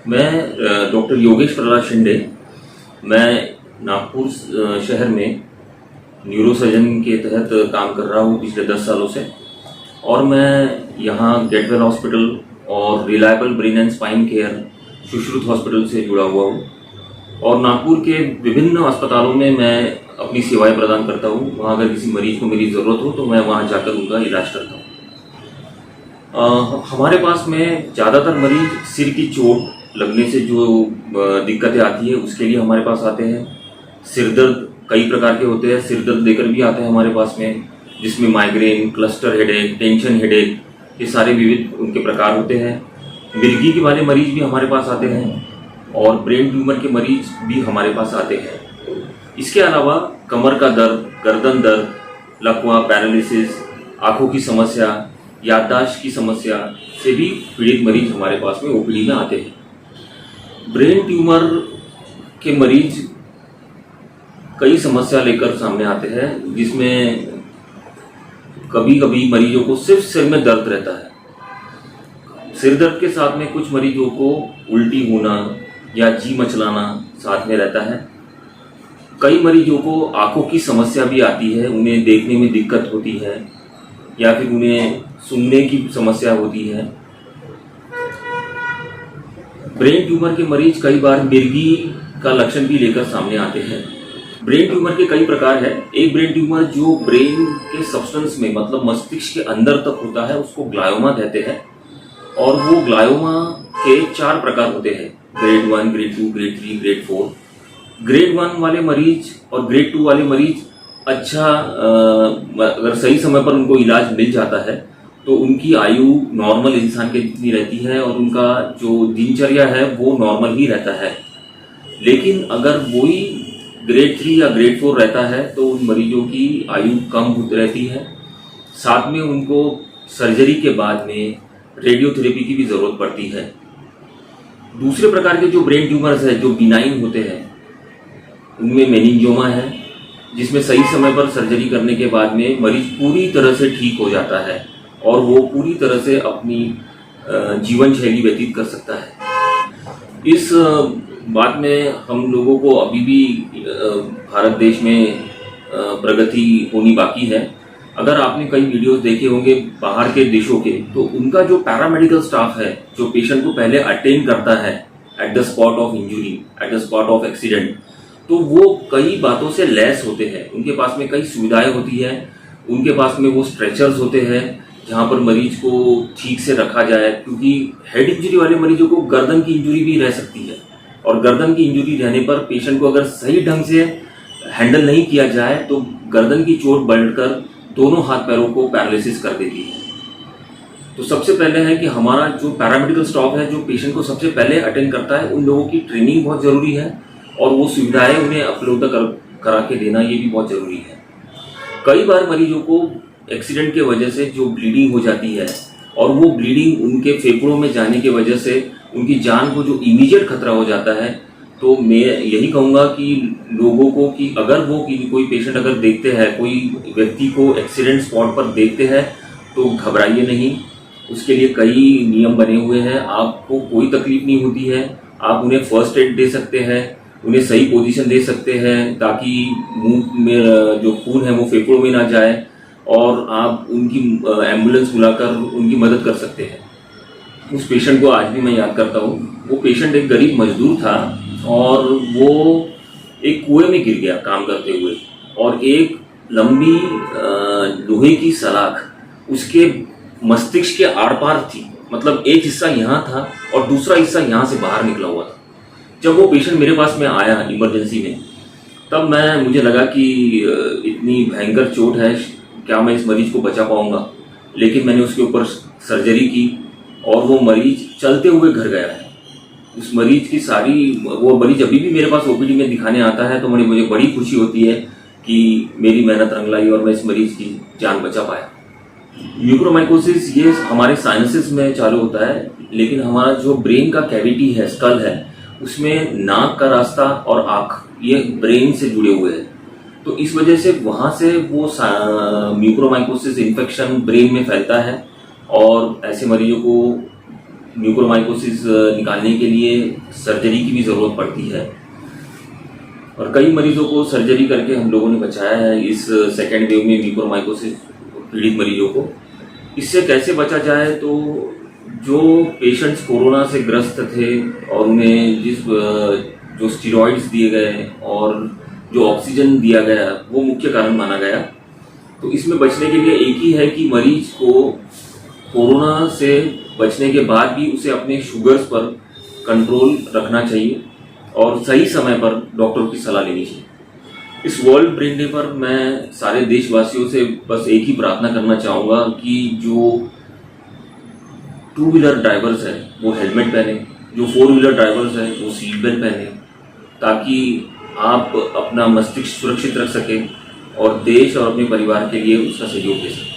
मैं डॉक्टर योगेश प्रहलाद शिंदे। मैं नागपुर शहर में न्यूरोसर्जन के तहत काम कर रहा हूँ पिछले 10 सालों से। और मैं यहाँ गेटवेल हॉस्पिटल और Reliable Brain and Spine Care Sushrut Hospital से जुड़ा हुआ हूँ। और नागपुर के विभिन्न अस्पतालों में मैं अपनी सेवाएं प्रदान करता हूँ। वहाँ अगर किसी मरीज को मेरी ज़रूरत हो तो मैं वहाँ जाकर उनका इलाज करता हूँ। हमारे पास में ज़्यादातर मरीज सिर की चोट लगने से जो दिक्कतें आती है उसके लिए हमारे पास आते हैं। सिर दर्द कई प्रकार के होते हैं, सिर दर्द लेकर भी आते हैं हमारे पास में, जिसमें migraine, cluster headache, tension headache, ये सारे विविध उनके प्रकार होते हैं। मिर्गी वाले मरीज भी हमारे पास आते हैं और ब्रेन ट्यूमर के मरीज भी हमारे पास आते हैं। इसके अलावा कमर का दर्द, गर्दन दर्द, लकवा, पैरालिसिस, आँखों की समस्या, याददाश्त की समस्या से भी पीड़ित मरीज हमारे पास में ओपीडी में आते हैं। ब्रेन ट्यूमर के मरीज कई समस्या लेकर सामने आते हैं, जिसमें कभी कभी मरीजों को सिर्फ सिर में दर्द रहता है। सिर दर्द के साथ में कुछ मरीजों को उल्टी होना या जी मचलाना साथ में रहता है। कई मरीजों को आंखों की समस्या भी आती है, उन्हें देखने में दिक्कत होती है या फिर उन्हें सुनने की समस्या होती है। ब्रेन ट्यूमर के मरीज कई बार मिर्गी का लक्षण भी लेकर सामने आते हैं। ब्रेन ट्यूमर के कई प्रकार है। एक ब्रेन ट्यूमर जो ब्रेन के सब्सटेंस में मतलब मस्तिष्क के अंदर तक होता है उसको ग्लायोमा कहते हैं। और वो ग्लायोमा के 4 प्रकार होते हैं, grade 1, grade 2, grade 3, grade 4। Grade 1 वाले मरीज और ग्रेड 2 वाले मरीज अगर सही समय पर उनको इलाज मिल जाता है तो उनकी आयु नॉर्मल इंसान के जितनी रहती है और उनका जो दिनचर्या है वो नॉर्मल ही रहता है। लेकिन अगर वही ग्रेड 3 या ग्रेड 4 रहता है तो उन मरीजों की आयु कम रहती है। साथ में उनको सर्जरी के बाद में रेडियोथेरेपी की भी ज़रूरत पड़ती है। दूसरे प्रकार के जो ब्रेन ट्यूमर्स है जो बिनाइन होते हैं उनमें मेनिंजियोमा है, जिसमें सही समय पर सर्जरी करने के बाद में मरीज पूरी तरह से ठीक हो जाता है और वो पूरी तरह से अपनी जीवन शैली व्यतीत कर सकता है। इस बात में हम लोगों को अभी भी भारत देश में प्रगति होनी बाकी है। अगर आपने कई वीडियोस देखे होंगे बाहर के देशों के, तो उनका जो पैरामेडिकल स्टाफ है जो पेशेंट को पहले अटेंड करता है at the spot of injury, at the spot of accident, तो वो कई बातों से लैस होते हैं। उनके पास में कई सुविधाएं होती है। उनके पास में वो स्ट्रेचर्स होते हैं जहाँ पर मरीज को ठीक से रखा जाए, क्योंकि हेड इंजरी वाले मरीजों को गर्दन की इंजरी भी रह सकती है और गर्दन की इंजरी रहने पर पेशेंट को अगर सही ढंग से हैंडल नहीं किया जाए तो गर्दन की चोट बढ़कर दोनों हाथ पैरों को पैरालिसिस कर देती है। तो सबसे पहले है कि हमारा जो पैरामेडिकल स्टाफ है जो पेशेंट को सबसे पहले अटेंड करता है, उन लोगों की ट्रेनिंग बहुत ज़रूरी है और वो सुविधाएं उन्हें उपलब्ध करा के देना ये भी बहुत ज़रूरी है। कई बार मरीजों को एक्सीडेंट के वजह से जो ब्लीडिंग हो जाती है और वो ब्लीडिंग उनके फेफड़ों में जाने की वजह से उनकी जान को जो इमीडिएट खतरा हो जाता है, तो मैं यही कहूँगा कि लोगों को कि अगर वो कोई पेशेंट अगर देखते हैं, कोई व्यक्ति को एक्सीडेंट स्पॉट पर देखते हैं तो घबराइए नहीं। उसके लिए कई नियम बने हुए हैं। आपको कोई तकलीफ नहीं होती है, आप उन्हें फर्स्ट एड दे सकते हैं, उन्हें सही पोजीशन दे सकते हैं ताकि मुंह में जो खून है वो फेफड़ों में ना जाए, और आप उनकी एम्बुलेंस बुलाकर उनकी मदद कर सकते हैं। उस पेशेंट को आज भी मैं याद करता हूँ। वो पेशेंट एक गरीब मजदूर था और वो एक कुएं में गिर गया काम करते हुए, और एक लंबी लोहे की सलाख उसके मस्तिष्क के आर पार थी। मतलब एक हिस्सा यहाँ था और दूसरा हिस्सा यहाँ से बाहर निकला हुआ था। जब वो पेशेंट मेरे पास में आया इमरजेंसी में, तब मुझे लगा कि इतनी भयंकर चोट है, क्या मैं इस मरीज को बचा पाऊंगा। लेकिन मैंने उसके ऊपर सर्जरी की और वो मरीज चलते हुए घर गया है। उस मरीज की वो मरीज अभी भी मेरे पास ओपीडी में दिखाने आता है, तो मुझे बड़ी खुशी होती है कि मेरी मेहनत रंग लाई और मैं इस मरीज की जान बचा पाया। म्यूकोरमाइकोसिस ये हमारे साइनसेस में चालू होता है, लेकिन हमारा जो ब्रेन का कैविटी है, स्कल है, उसमें नाक का रास्ता और आँख ये ब्रेन से जुड़े हुए हैं। तो इस वजह से वहाँ से वो म्यूकोरमाइकोसिस इन्फेक्शन ब्रेन में फैलता है और ऐसे मरीजों को म्यूकोरमाइकोसिस निकालने के लिए सर्जरी की भी ज़रूरत पड़ती है, और कई मरीजों को सर्जरी करके हम लोगों ने बचाया है इस सेकेंड वेव में म्यूकोरमाइकोसिस पीड़ित मरीजों को। इससे कैसे बचा जाए, तो जो पेशेंट्स कोरोना से ग्रस्त थे और उन्हें जो स्टीरॉइड्स दिए गए और जो ऑक्सीजन दिया गया वो मुख्य कारण माना गया। तो इसमें बचने के लिए एक ही है कि मरीज को कोरोना से बचने के बाद भी उसे अपने शुगर्स पर कंट्रोल रखना चाहिए और सही समय पर डॉक्टर की सलाह लेनी चाहिए। इस वर्ल्ड ब्रेन डे पर मैं सारे देशवासियों से बस एक ही प्रार्थना करना चाहूँगा कि जो 2 व्हीलर ड्राइवर्स हैं वो हेलमेट पहने, जो 4 व्हीलर ड्राइवर्स हैं वो सीट बेल्ट पहने, ताकि आप अपना मस्तिष्क सुरक्षित रख सकें और देश और अपने परिवार के लिए उसका सहयोग दे सकें।